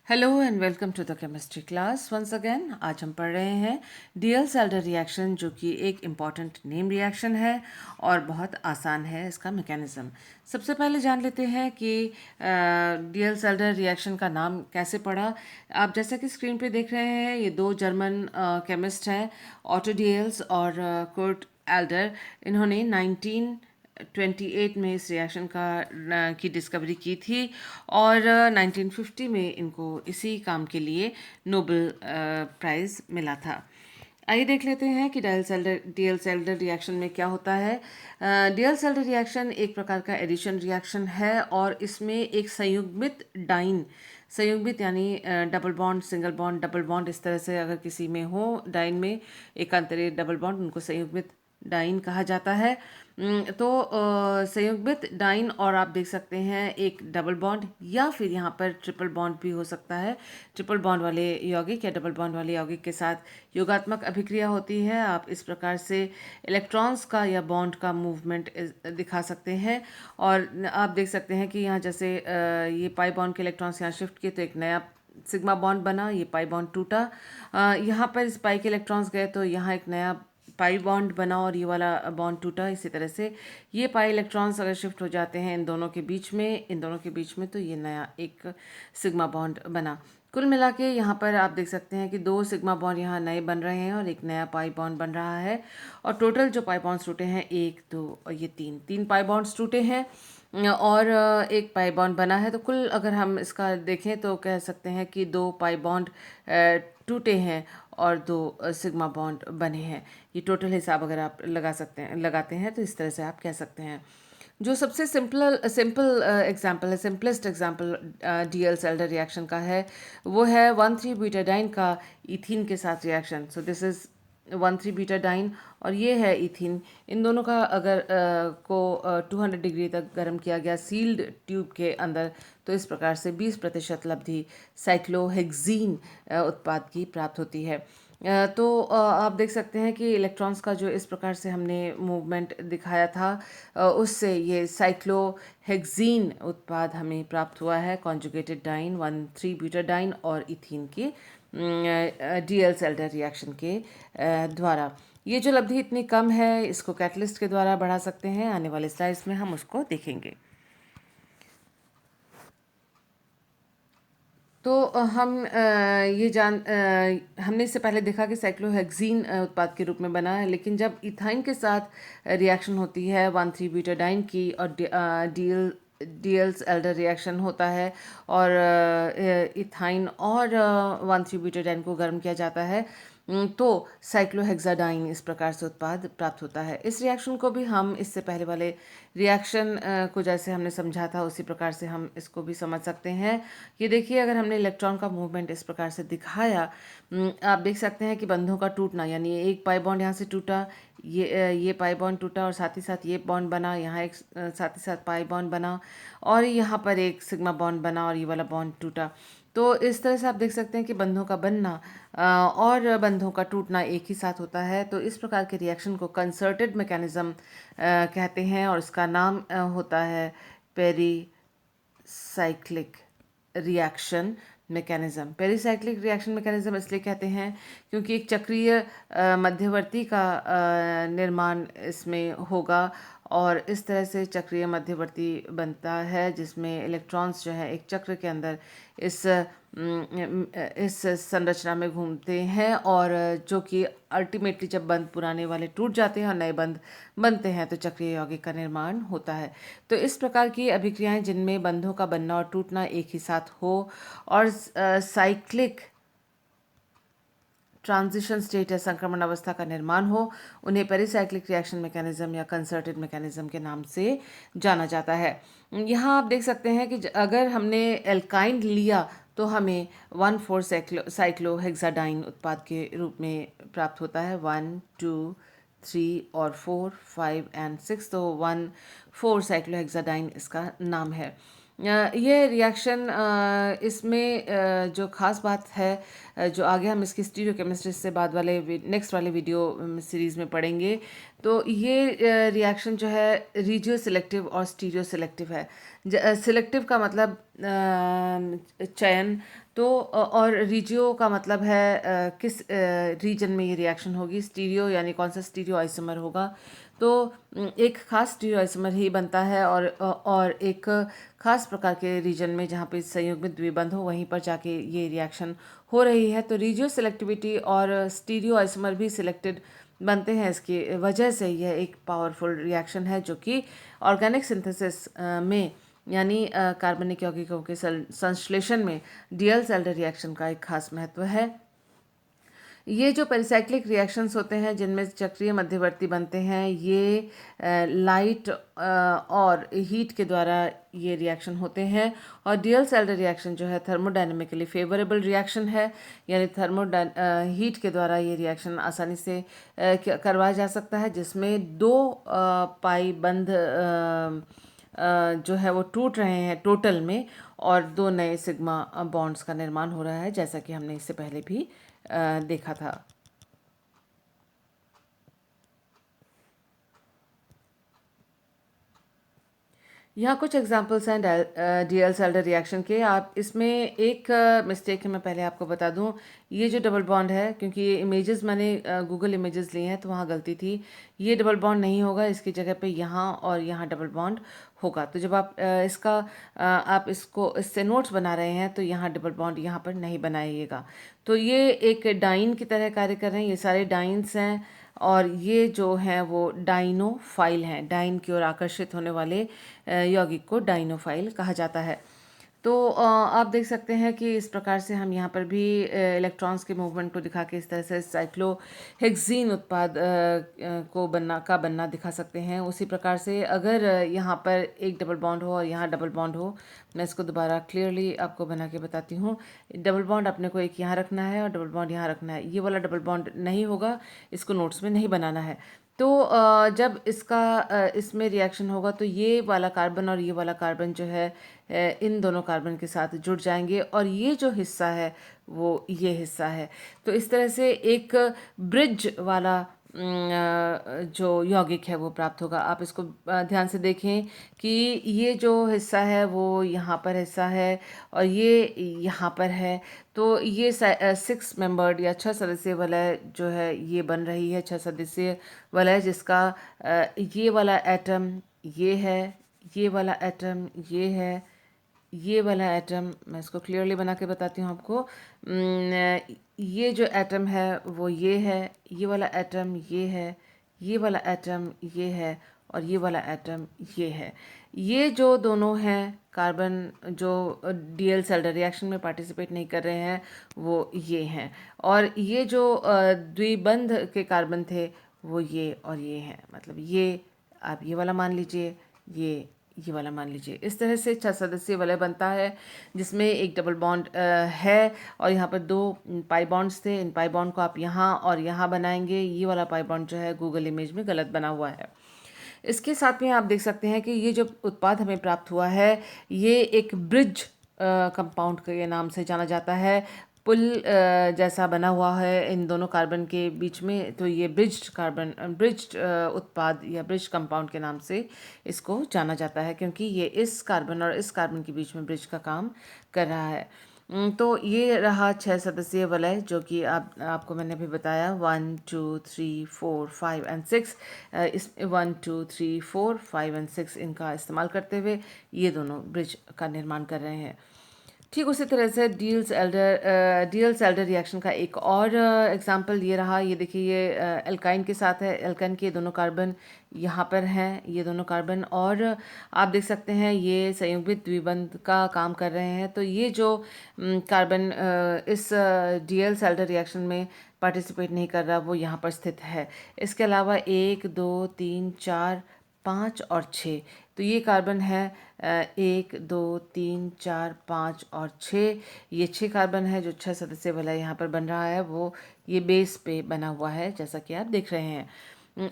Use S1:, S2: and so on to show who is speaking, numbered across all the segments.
S1: Hello and welcome to the chemistry class once again. आज हम पढ़ रहे हैं डियल-सेल्डर रिएक्शन, जो कि एक इम्पॉर्टेंट नेम रिएक्शन है और बहुत आसान है इसका मैकेनिज्म। सबसे पहले जान लेते हैं कि डियल-सेल्डर रिएक्शन का नाम कैसे पड़ा। आप जैसा कि स्क्रीन पे देख रहे हैं, ये दो जर्मन केमिस्ट हैं, ऑटो डियल्स और कुर्ट एल्डर। इन्होंने 1928 में इस रिएक्शन की डिस्कवरी की थी और 1950 में इनको इसी काम के लिए नोबेल प्राइज़ मिला था। आइए देख लेते हैं कि डीएल सेल्डर रिएक्शन में क्या होता है। डीएल सेल्डर रिएक्शन एक प्रकार का एडिशन रिएक्शन है और इसमें एक संयुग्मित डाइन, संयुग्मित यानी double bond, single bond, double bond, इस तरह से अगर किसी में हो डाइन में एकांतरीय डबल बॉन्ड, उनको संयुग्मित डाइन कहा जाता है। तो संयुग्मित डाइन और आप देख सकते हैं एक डबल बॉन्ड या फिर यहाँ पर ट्रिपल बॉन्ड भी हो सकता है। ट्रिपल बॉन्ड वाले यौगिक या डबल बॉन्ड वाले यौगिक के साथ योगात्मक अभिक्रिया होती है। आप इस प्रकार से इलेक्ट्रॉन्स का या बॉन्ड का मूवमेंट दिखा सकते हैं। और आप देख सकते हैं कि यहाँ जैसे ये पाई बॉन्ड के इलेक्ट्रॉन्स यहाँ शिफ्ट किए तो एक नया सिग्मा बॉन्ड बना, ये पाई बॉन्ड टूटा। यहाँ पर इस पाई के इलेक्ट्रॉन्स गए तो यहाँ एक नया पाई बॉन्ड बना और ये वाला बॉन्ड टूटा। इसी तरह से ये पाई इलेक्ट्रॉन्स अगर शिफ्ट हो जाते हैं इन दोनों के बीच में, तो ये नया एक सिग्मा बॉन्ड बना। कुल मिला के यहाँ पर आप देख सकते हैं कि दो सिग्मा बॉन्ड यहाँ नए बन रहे हैं और एक नया पाई बॉन्ड बन रहा है। और टोटल जो पाई बॉन्ड्स टूटे हैं, एक, दो और ये तीन पाई बॉन्ड्स टूटे हैं और एक पाई बॉन्ड बना है। तो कुल अगर हम इसका देखें तो कह सकते हैं कि दो पाई बॉन्ड टूटे हैं और दो सिग्मा बॉन्ड बने हैं। ये टोटल हिसाब अगर आप लगाते हैं तो इस तरह से आप कह सकते हैं। जो सबसे सिंपल एग्जांपल है, सिंपलेस्ट एग्जांपल डीएल सेल्डर रिएक्शन का है, वो है 1,3 ब्यूटाडाइन का इथीन के साथ reaction. So this is 1,3 butadiene और ये है इथीन। इन दोनों का अगर 200 डिग्री तक गर्म किया गया सील्ड ट्यूब के अंदर, तो इस प्रकार से 20% लब्धि साइक्लोहेक्सीन उत्पाद की प्राप्त होती है। तो आप देख सकते हैं कि इलेक्ट्रॉन्स का जो इस प्रकार से हमने मूवमेंट दिखाया था, उससे ये साइक्लोहेक्सीन उत्पाद हमें प्राप्त हुआ है, कॉन्जुगेटेड डाइन 1,3 ब्यूटाडाइन और इथीन के डीएल सेल्डर रिएक्शन के द्वारा। ये जो लब्धि इतनी कम है, इसको कैटलिस्ट के द्वारा बढ़ा सकते हैं। आने वाले स्लाइड्स में हम उसको देखेंगे। तो हमने इससे पहले देखा कि साइक्लोहेक्सीन उत्पाद के रूप में बना है, लेकिन जब इथाइन के साथ रिएक्शन होती है 1,3 ब्यूटाडाइन की और डीएल्स एल्डर रिएक्शन होता है और इथाइन और 1,3 ब्यूटाडाइन को गर्म किया जाता है, तो साइक्लोहेक्साडाइन इस प्रकार से उत्पाद प्राप्त होता है। इस रिएक्शन को भी हम इससे पहले वाले रिएक्शन को जैसे हमने समझा था उसी प्रकार से हम इसको भी समझ सकते हैं। ये देखिए, अगर हमने इलेक्ट्रॉन का मूवमेंट इस प्रकार से दिखाया, आप देख सकते हैं कि बंधों का टूटना, यानी एक पाई बॉन्ड यहाँ से टूटा, ये पाई बॉन्ड टूटा और साथ ही साथ ये बॉन्ड बना, यहाँ एक साथ ही साथ पाई बॉन्ड बना और यहाँ पर एक सिग्मा बॉन्ड बना और ये वाला बॉन्ड टूटा। तो इस तरह से आप देख सकते हैं कि बंधों का बनना और बंधों का टूटना एक ही साथ होता है। तो इस प्रकार के रिएक्शन को कंसर्टेड मैकेनिज्म कहते हैं और इसका नाम होता है pericyclic reaction mechanism. Pericyclic reaction mechanism इसलिए कहते हैं क्योंकि एक चक्रीय मध्यवर्ती का निर्माण इसमें होगा और इस तरह से चक्रीय मध्यवर्ती बनता है जिसमें इलेक्ट्रॉन्स जो है एक चक्र के अंदर इस संरचना में घूमते हैं और जो कि अल्टीमेटली जब बंध पुराने वाले टूट जाते हैं और नए बंध बनते हैं तो चक्रीय यौगिक का निर्माण होता है। तो इस प्रकार की अभिक्रियाएं जिनमें बंधों का बनना और टूटना एक ही साथ हो और साइक्लिक ट्रांजिशन स्टेट या संक्रमण अवस्था का निर्माण हो, उन्हें पेरीसाइक्लिक रिएक्शन मैकेनिज्म या कंसर्टेड मैकेनिज्म के नाम से जाना जाता है। यहाँ आप देख सकते हैं कि अगर हमने एल्काइन लिया तो हमें 1,4 साइक्लोहेक्साडाइन उत्पाद के रूप में प्राप्त होता है। 1, 2, 3 और 4, 5 एंड 6, तो 1,4 साइक्लोहेक्साडाइन इसका नाम है। ये रिएक्शन इसमें जो ख़ास बात है, जो आगे हम इसकी स्टीरियोकेमिस्ट्री से बाद वाले नेक्स्ट वाले वीडियो सीरीज़ में पढ़ेंगे। तो ये रिएक्शन जो है रीजियो सिलेक्टिव और स्टीरियो सिलेक्टिव है। सिलेक्टिव का मतलब चयन, तो और रीजियो का मतलब है किस रीजन में ये रिएक्शन होगी। स्टीरियो यानी कौन सा स्टीरियो आइसोमर होगा। तो एक खास स्टीरियो आइसोमर ही बनता है, और एक खास प्रकार के रीजन में जहाँ पे संयुग्मित द्विबंध हो वहीं पर जाके ये रिएक्शन हो रही है। तो रीजियो सिलेक्टिविटी और स्टीरियो आइसोमर भी सिलेक्टेड बनते हैं। इसकी वजह से यह एक पावरफुल रिएक्शन है जो कि ऑर्गेनिक सिंथेसिस में यानी कार्बनिक यौगिकों के संश्लेषण में डियल्स-एल्डर रिएक्शन का एक खास महत्व है। ये जो पेरिसाइक्लिक रिएक्शंस होते हैं जिनमें चक्रीय मध्यवर्ती बनते हैं, ये लाइट और हीट के द्वारा ये रिएक्शन होते हैं। और डियल्स-एल्डर रिएक्शन जो है थर्मोडायनेमिकली फेवरेबल रिएक्शन है, यानी हीट के द्वारा ये रिएक्शन आसानी से करवाया जा सकता है, जिसमें दो पाई बंध जो है वो टूट रहे हैं टोटल में, और दो नए सिग्मा बॉन्ड्स का निर्माण हो रहा है, जैसा कि हमने इससे पहले भी देखा था। यहाँ कुछ एग्जांपल्स हैं डियल्स-एल्डर रिएक्शन के। आप इसमें एक मिस्टेक है, मैं पहले आपको बता दूं। ये जो डबल बॉन्ड है, क्योंकि ये इमेजेस मैंने गूगल इमेजेस लिए हैं तो वहाँ गलती थी। ये डबल बॉन्ड नहीं होगा, इसकी जगह पे यहाँ और यहाँ डबल बॉन्ड होगा। तो जब आप आप इससे नोट्स बना रहे हैं तो यहाँ डबल बॉन्ड यहाँ पर नहीं बनाइएगा। तो ये एक डाइन की तरह कार्य कर रहे हैं, ये सारे डाइन्स हैं, और ये जो हैं वो डाइनोफाइल हैं। डाइन की ओर आकर्षित होने वाले यौगिक को डाइनोफाइल कहा जाता है। तो आप देख सकते हैं कि इस प्रकार से हम यहाँ पर भी इलेक्ट्रॉन्स के मूवमेंट को दिखा के इस तरह से साइक्लोहेक्सीन उत्पाद को बनना दिखा सकते हैं। उसी प्रकार से अगर यहाँ पर एक डबल बॉन्ड हो और यहाँ डबल बॉन्ड हो, मैं इसको दोबारा क्लियरली आपको बना के बताती हूँ। डबल बॉन्ड अपने को एक यहाँ रखना है और डबल बॉन्ड यहाँ रखना है। ये वाला डबल बॉन्ड नहीं होगा, इसको नोट्स में नहीं बनाना है। तो जब इसमें रिएक्शन होगा तो ये वाला कार्बन और ये वाला कार्बन जो है इन दोनों कार्बन के साथ जुड़ जाएंगे, और ये जो हिस्सा है वो ये हिस्सा है। तो इस तरह से एक ब्रिज वाला जो यौगिक है वो प्राप्त होगा। आप इसको ध्यान से देखें कि ये जो हिस्सा है वो यहाँ पर हिस्सा है और ये यहाँ पर है। तो ये 6 मेंबर्ड या 6 सदस्यीय वलय जो है ये बन रही है, 6 सदस्यीय वलय, जिसका ये वाला एटम ये है, ये वाला एटम ये है, ये वाला एटम, मैं इसको क्लियरली बना के बताती हूँ आपको। ये जो एटम है वो ये है, ये वाला एटम ये है, ये वाला एटम ये है, और ये वाला एटम ये है। ये जो दोनों हैं कार्बन जो डियल्स-एल्डर रिएक्शन में पार्टिसिपेट नहीं कर रहे हैं वो ये हैं, और ये जो द्विबंध के कार्बन थे वो ये और ये हैं। मतलब ये आप ये वाला मान लीजिए, ये वाला मान लीजिए। इस तरह से 6 सदस्यीय वलय बनता है जिसमें एक डबल बॉन्ड है, और यहाँ पर 2 पाई बॉन्ड्स थे। इन पाई बॉन्ड को आप यहाँ और यहाँ बनाएंगे। ये वाला पाई बॉन्ड जो है गूगल इमेज में गलत बना हुआ है। इसके साथ में आप देख सकते हैं कि ये जो उत्पाद हमें प्राप्त हुआ है ये एक ब्रिज कंपाउंड के नाम से जाना जाता है। पुल जैसा बना हुआ है इन दोनों कार्बन के बीच में, तो ये ब्रिज्ड उत्पाद या ब्रिज कंपाउंड के नाम से इसको जाना जाता है, क्योंकि ये इस कार्बन और इस कार्बन के बीच में ब्रिज का काम कर रहा है। तो ये रहा 6 सदस्यीय वलय, जो कि आपको मैंने अभी बताया 1 2 3 4 5 एंड 6। इस 1 2 3 4 5 एंड 6 इनका इस्तेमाल करते हुए ये दोनों ब्रिज का निर्माण कर रहे हैं। ठीक उसी तरह से डियल्स-एल्डर रिएक्शन का एक और एग्जांपल ये रहा। ये देखिए, ये एल्काइन के साथ है। एल्काइन के दोनों कार्बन यहाँ पर हैं, ये दोनों कार्बन, और आप देख सकते हैं ये संयुग्मित द्विबंध का काम कर रहे हैं। तो ये जो कार्बन इस डियल्स-एल्डर रिएक्शन में पार्टिसिपेट नहीं कर रहा वो यहाँ पर स्थित है। इसके अलावा 1 2 3 4 5 और 6, तो ये कार्बन है 1 2 3 4 5 और 6। ये 6 कार्बन है जो 6 सदस्य वाला यहाँ पर बन रहा है, वो ये बेस पे बना हुआ है जैसा कि आप देख रहे हैं।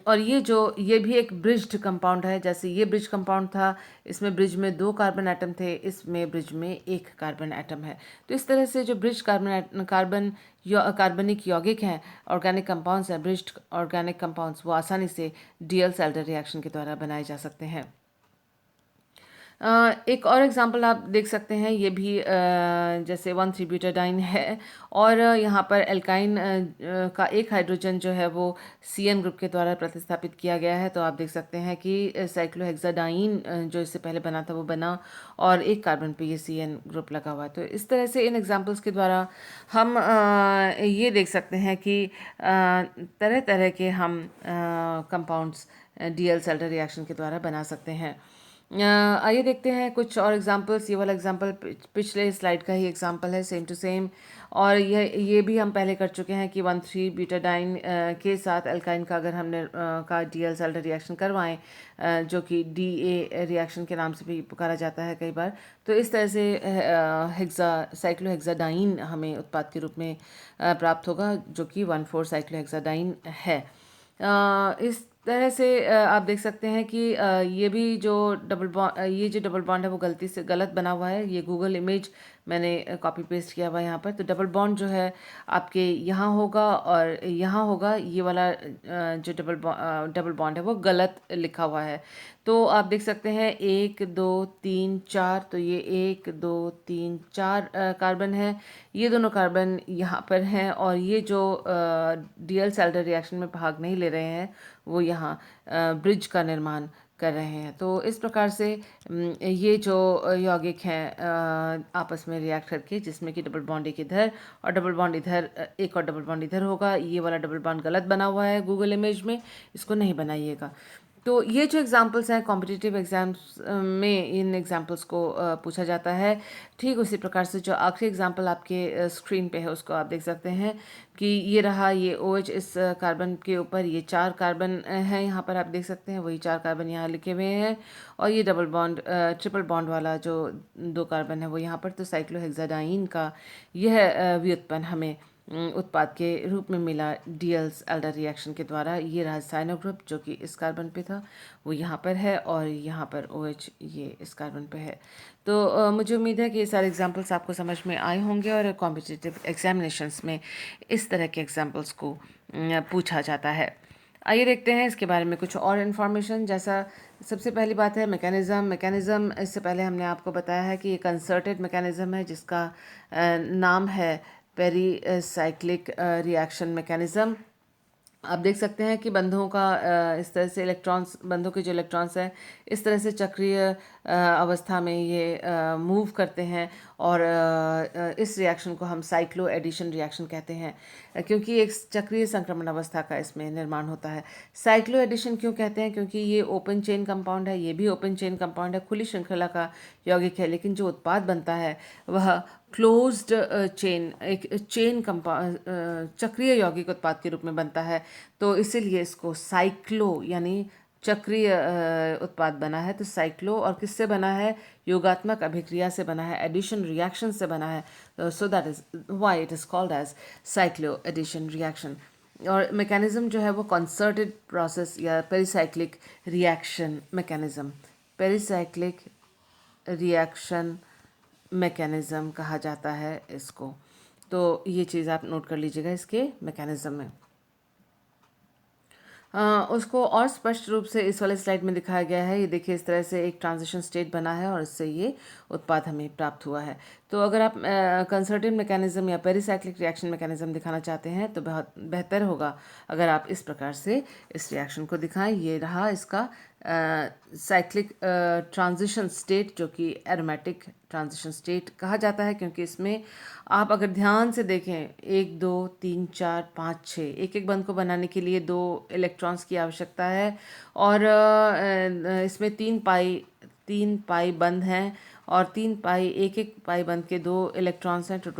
S1: और ये भी एक ब्रिज्ड कंपाउंड है। जैसे ये ब्रिज कंपाउंड था, इसमें ब्रिज में 2 कार्बन एटम थे, इसमें ब्रिज में 1 कार्बन एटम है। तो इस तरह से जो ब्रिज कार्बनिक यौगिक हैं, ऑर्गेनिक कंपाउंड्स हैं, ब्रिज्ड ऑर्गेनिक कंपाउंड्स, वो आसानी से डियल्स-एल्डर रिएक्शन के द्वारा बनाए जा सकते हैं। एक और एग्जांपल आप देख सकते हैं, ये भी जैसे 1,3-ब्यूटाडाइन है, और यहाँ पर एल्काइन का एक हाइड्रोजन जो है वो CN ग्रुप के द्वारा प्रतिस्थापित किया गया है। तो आप देख सकते हैं कि साइक्लोहेक्साडाइन जो इससे पहले बना था वो बना, और एक कार्बन पे ये CN ग्रुप लगा हुआ है। तो इस तरह से इन एग्जांपल्स के द्वारा हम ये देख सकते हैं कि तरह तरह के हम कंपाउंड्स डियल्स-एल्डर रिएक्शन के द्वारा बना सकते हैं। आइए देखते हैं कुछ और एग्जांपल्स। ये वाला एग्जांपल पिछले स्लाइड का ही एग्जांपल है, सेम टू सेम। और ये भी हम पहले कर चुके हैं कि 1,3-ब्यूटाडाइन के साथ एल्काइन का अगर हमने का डियल्स-एल्डर रिएक्शन करवाएं, जो कि DA रिएक्शन के नाम से भी पुकारा जाता है कई बार, तो इस तरह से साइक्लोहेक्साडाइन हमें उत्पाद के रूप में प्राप्त होगा, जो कि 1,4-साइक्लोहेक्साडाइन है। इस तरह से आप देख सकते हैं कि ये भी जो ये जो डबल बॉन्ड है वो गलती से गलत बना हुआ है। ये गूगल इमेज मैंने कॉपी पेस्ट किया हुआ है यहाँ पर। तो डबल बॉन्ड जो है आपके यहाँ होगा और यहाँ होगा। ये वाला जो डबल बॉन्ड है वो गलत लिखा हुआ है। तो आप देख सकते हैं 1 2 3 4, तो ये 1 2 3 4 कार्बन है। ये दोनों कार्बन यहाँ पर हैं, और ये जो डियल्स-एल्डर रिएक्शन में भाग नहीं ले रहे हैं वो यहाँ ब्रिज का निर्माण कर रहे हैं। तो इस प्रकार से ये जो यौगिक हैं आपस में रिएक्ट करके, जिसमें कि डबल बॉन्ड एक इधर और डबल बॉन्ड इधर, एक और डबल बॉन्ड इधर होगा। ये वाला डबल बॉन्ड गलत बना हुआ है गूगल इमेज में, इसको नहीं बनाइएगा। तो ये जो एग्जांपल्स हैं कॉम्पिटिटिव एग्जाम्स में इन एग्जांपल्स को पूछा जाता है। ठीक उसी प्रकार से जो आखिरी एग्जांपल आपके स्क्रीन पे है उसको आप देख सकते हैं कि ये रहा, ये OH इस कार्बन के ऊपर, ये 4 कार्बन हैं यहाँ पर आप देख सकते हैं, वही 4 कार्बन यहाँ लिखे हुए हैं, और ये डबल बॉन्ड ट्रिपल बॉन्ड वाला जो 2 कार्बन है वो यहाँ पर। तो साइक्लोहेक्साडाइन का यह व्युत्पन्न हमें उत्पाद के रूप में मिला डियल्स-एल्डर रिएक्शन के द्वारा। ये रहा साइनो ग्रुप जो कि इस कार्बन पे था, वो यहाँ पर है, और यहाँ पर OH ये इस कार्बन पे है। तो मुझे उम्मीद है कि ये सारे एग्जांपल्स आपको समझ में आए होंगे, और कॉम्पिटिटिव एग्जामिनेशंस में इस तरह के एग्जांपल्स को पूछा जाता है। आइए देखते हैं इसके बारे में कुछ और इन्फॉर्मेशन। जैसा सबसे पहली बात है मैकेनिज़्म। इससे पहले हमने आपको बताया है कि ये कंसर्टेड मैकेनिज़्म है, जिसका नाम है पेरीसाइक्लिक रिएक्शन मैकेनिज़्म। आप देख सकते हैं कि बंधों का इस तरह से बंधों के जो इलेक्ट्रॉन्स हैं इस तरह से चक्रीय अवस्था में ये मूव करते हैं, और इस रिएक्शन को हम साइक्लो एडिशन रिएक्शन कहते हैं, क्योंकि एक चक्रीय संक्रमण अवस्था का इसमें निर्माण होता है। साइक्लो एडिशन क्यों कहते हैं? क्योंकि ये ओपन चेन कंपाउंड है, ये भी ओपन चेन कंपाउंड है, खुली श्रृंखला का यौगिक है, लेकिन जो उत्पाद बनता है वह क्लोज्ड चेन, एक चेन कंपाउंड चक्रीय यौगिक उत्पाद के रूप में बनता है। तो इसीलिए इसको साइक्लो यानी चक्रीय उत्पाद बना है। तो साइक्लो और किससे बना है? योगात्मक अभिक्रिया से बना है, एडिशन रिएक्शन से बना है। So that is why it is called as cycloaddition reaction. और मैकेनिज्म जो है वो कंसर्टेड प्रोसेस या pericyclic reaction mechanism, pericyclic reaction mechanism कहा जाता है इसको। तो ये चीज़ आप नोट कर लीजिएगा इसके मैकेनिज्म में। उसको और स्पष्ट रूप से इस वाले स्लाइड में दिखाया गया है। ये देखिए, इस तरह से एक ट्रांजिशन स्टेट बना है और इससे ये उत्पाद हमें प्राप्त हुआ है। तो अगर आप कंसर्टेड मैकेनिज्म या पेरीसाइक्लिक रिएक्शन मैकेनिज्म दिखाना चाहते हैं तो बहुत बेहतर होगा अगर आप इस प्रकार से इस रिएक्शन को दिखाएं। ये रहा इसका साइक्लिक ट्रांजिशन स्टेट, जो कि एरोमेटिक ट्रांजिशन स्टेट कहा जाता है, क्योंकि इसमें आप अगर ध्यान से देखें 1 2 3 4 5 6 एक एक बंध को बनाने के लिए 2 इलेक्ट्रॉन्स की आवश्यकता है, और इसमें 3 पाई बंध हैं, और 3 पाई एक एक पाई बंध के 2 इलेक्ट्रॉन्स हैं, तो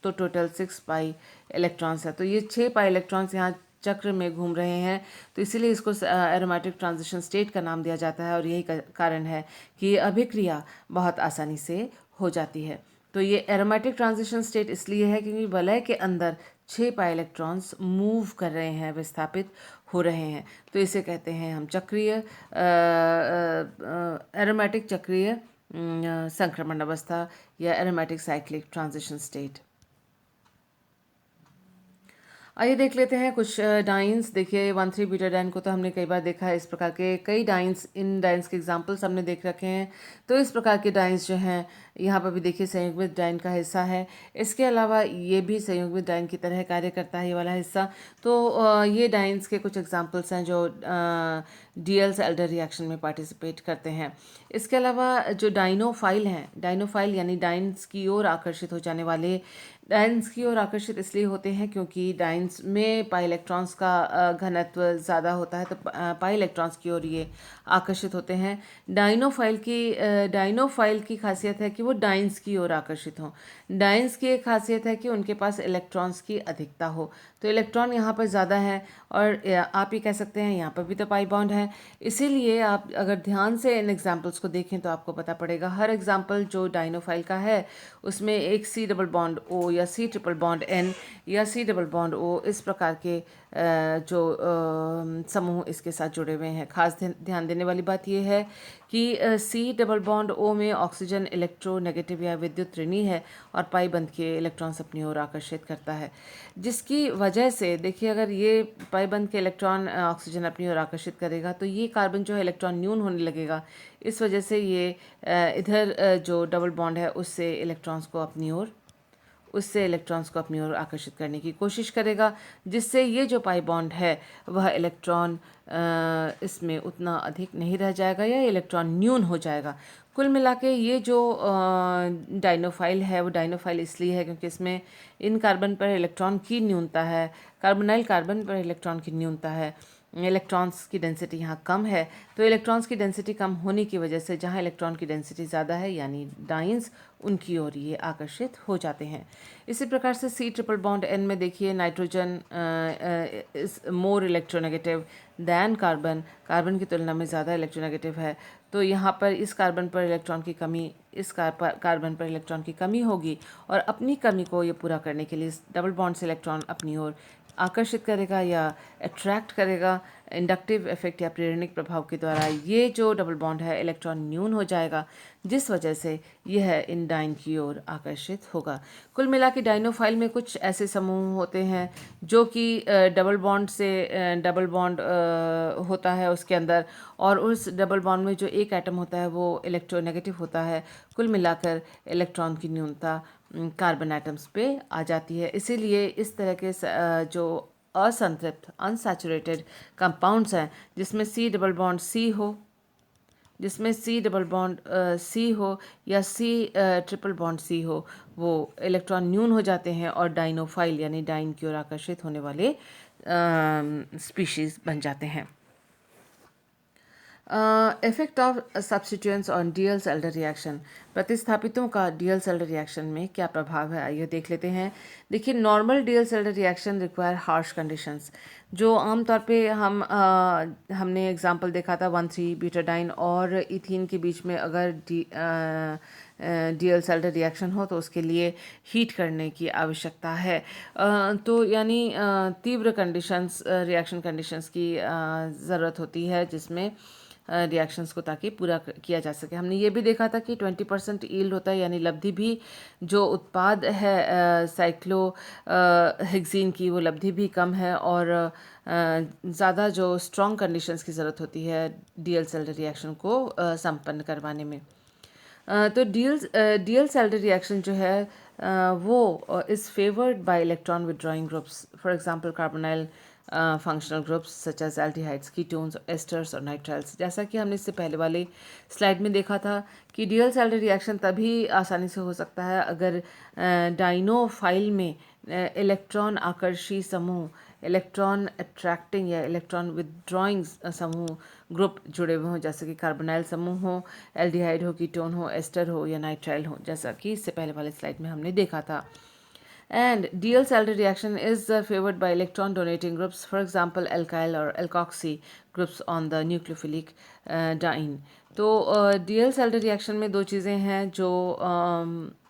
S1: टोटल 6 पाई इलेक्ट्रॉन्स है। तो ये 6 पाई इलेक्ट्रॉन्स यहाँ चक्र में घूम रहे हैं, तो इसीलिए इसको एरोमेटिक ट्रांजिशन स्टेट का नाम दिया जाता है, और यही कारण है कि अभिक्रिया बहुत आसानी से हो जाती है। तो ये एरोमेटिक ट्रांजिशन स्टेट इसलिए है क्योंकि वलय के अंदर 6 पाई इलेक्ट्रॉन्स मूव कर रहे हैं, विस्थापित हो रहे हैं। तो इसे कहते हैं हम चक्रीय एरोमेटिक चक्रीय संक्रमण अवस्था या एरोमेटिक साइक्लिक ट्रांजिशन स्टेट। आइए देख लेते हैं कुछ डाइन्स। देखिए 1,3 बीटाडाइन को तो हमने कई बार देखा है। इस प्रकार के कई डाइन्स, इन डाइन्स के एग्जांपल्स हमने देख रखे हैं। तो इस प्रकार के डाइन्स जो हैं, यहाँ पर भी देखिए संयुग्मित डाइन का हिस्सा है। इसके अलावा ये भी संयुग्मित डाइन की तरह कार्य करता है, ये वाला हिस्सा। तो ये डाइन्स के कुछ एग्जाम्पल्स हैं जो डीएल्स एल्डर रिएक्शन में पार्टिसिपेट करते हैं। इसके अलावा जो डाइनोफाइल हैं, डाइनोफाइल यानी डाइन्स की ओर आकर्षित हो जाने वाले, डाइन्स की ओर आकर्षित इसलिए होते हैं क्योंकि डाइन्स में पाई इलेक्ट्रॉन्स का घनत्व ज़्यादा होता है, तो पाई इलेक्ट्रॉन्स की ओर ये आकर्षित होते हैं। डाइनोफाइल की खासियत है कि वो डाइन्स की ओर आकर्षित हों। डाइन्स की एक खासियत है कि उनके पास इलेक्ट्रॉन्स की अधिकता हो, तो इलेक्ट्रॉन यहाँ पर ज़्यादा है। और आप ये कह सकते हैं यहाँ पर भी तो पाई बॉन्ड है। इसीलिए आप अगर ध्यान से इन एग्जाम्पल्स को देखें तो आपको पता पड़ेगा, हर एग्जाम्पल जो डाइनोफाइल का है उसमें एक सी डबल बॉन्ड ओ या सी ट्रिपल बॉन्ड एन या सी डबल बॉन्ड ओ, इस प्रकार के जो समूह इसके साथ जुड़े हुए हैं। खास ध्यान देने वाली बात यह है कि सी डबल बॉन्ड ओ में ऑक्सीजन इलेक्ट्रोनेगेटिव या विद्युत ऋणी है और पाई बंध के इलेक्ट्रॉन्स अपनी ओर आकर्षित करता है, जिसकी वजह से देखिए अगर ये पाई बंध के इलेक्ट्रॉन ऑक्सीजन अपनी ओर आकर्षित करेगा तो ये कार्बन जो है इलेक्ट्रॉन न्यून होने लगेगा। इस वजह से ये इधर जो डबल बॉन्ड है उससे इलेक्ट्रॉन्स को अपनी ओर आकर्षित करने की कोशिश करेगा, जिससे ये जो पाई बॉन्ड है वह इलेक्ट्रॉन इसमें उतना अधिक नहीं रह जाएगा या इलेक्ट्रॉन न्यून हो जाएगा। कुल मिला के ये जो डाइनोफाइल है वो डाइनोफाइल इसलिए है क्योंकि इसमें इन कार्बन पर इलेक्ट्रॉन की न्यूनता है, कार्बोनाइल कार्बन पर इलेक्ट्रॉन की न्यूनता है, इलेक्ट्रॉन्स की डेंसिटी यहाँ कम है। तो इलेक्ट्रॉन्स की डेंसिटी कम होने की वजह से जहाँ इलेक्ट्रॉन की डेंसिटी ज़्यादा है यानी डाइन्स, उनकी ओर ये आकर्षित हो जाते हैं। इसी प्रकार से सी ट्रिपल बॉन्ड एन में देखिए nitrogen is more electronegative than carbon, carbon की तुलना में ज़्यादा इलेक्ट्रोनेगेटिव है। तो यहाँ पर इस कार्बन पर इलेक्ट्रॉन की कमी, इस कार्बन पर इलेक्ट्रॉन की कमी होगी और अपनी कमी को ये पूरा करने के लिए इस डबल बॉन्ड से इलेक्ट्रॉन अपनी ओर आकर्षित करेगा या अट्रैक्ट करेगा। इंडक्टिव इफेक्ट या प्रेरणिक प्रभाव के द्वारा ये जो डबल बॉन्ड है इलेक्ट्रॉन न्यून हो जाएगा, जिस वजह से यह इन डाइन की ओर आकर्षित होगा। कुल मिला के डाइनोफाइल में कुछ ऐसे समूह होते हैं जो कि डबल बॉन्ड से डबल बॉन्ड होता है उसके अंदर, और उस डबल बॉन्ड में जो एक एटम होता है वो इलेक्ट्रोनेगेटिव होता है। कुल मिलाकर इलेक्ट्रॉन की न्यूनता कार्बन एटम्स पे आ जाती है। इसीलिए इस तरह के जो असंतृप्त अनसैचुरेटेड कंपाउंड्स हैं जिसमें सी डबल बॉन्ड सी हो, जिसमें सी डबल बॉन्ड सी हो या सी ट्रिपल बॉन्ड सी हो, वो इलेक्ट्रॉन न्यून हो जाते हैं और डाइनोफाइल यानी डाइन की ओर आकर्षित होने वाले स्पीशीज़ बन जाते हैं। Effect of substituents on Diels Alder reaction, प्रतिस्थापितों का डीएल्स एल्डर रिएक्शन में क्या प्रभाव है, आइए देख लेते हैं। देखिए normal Diels Alder reaction require harsh conditions, जो आमतौर पे हमने एग्जांपल देखा था 1,3 बीटाडाइन और इथीन के बीच में अगर डीएल्स एल्डर रिएक्शन हो तो उसके लिए हीट करने की आवश्यकता है। तो यानी तीव्र कंडीशंस, रिएक्शन कंडीशंस की ज़रूरत होती है जिसमें रिएक्शंस को ताकि पूरा किया जा सके। हमने ये भी देखा था कि 20% ईल्ड होता है, यानी लब्धि भी जो उत्पाद है साइक्लो हेक्सीन की, वो लब्धि भी कम है और ज़्यादा जो स्ट्रॉन्ग कंडीशंस की ज़रूरत होती है डीएल्स एल्डर रिएक्शन को संपन्न करवाने में। तो डीएल्स एल्डर रिएक्शन जो है वो is favoured by electron withdrawing groups, for example carbonyl functional groups such as aldehydes, ketones, esters और नाइट्राइल्स। जैसा कि हमने इससे पहले वाले स्लाइड में देखा था कि डीएल्स एल्डर रिएक्शन तभी आसानी से हो सकता है अगर डाइनोफाइल में इलेक्ट्रॉन आकर्षी समूह, इलेक्ट्रॉन अट्रैक्टिंग या इलेक्ट्रॉन विदड्रॉइंग समूह ग्रुप जुड़े हुए हों, जैसे कि कार्बोनाइल समूह हो, एल्डिहाइड हो, कीटोन हो, एस्टर हो या नाइट्राइल हो, जैसा कि इससे पहले वाले स्लाइड में हमने देखा था। And DL Salder reaction is favored by electron donating groups, for example alkyl or alkoxy groups on the nucleophilic diene. तो DL Salder reaction में दो चीज़ें हैं जो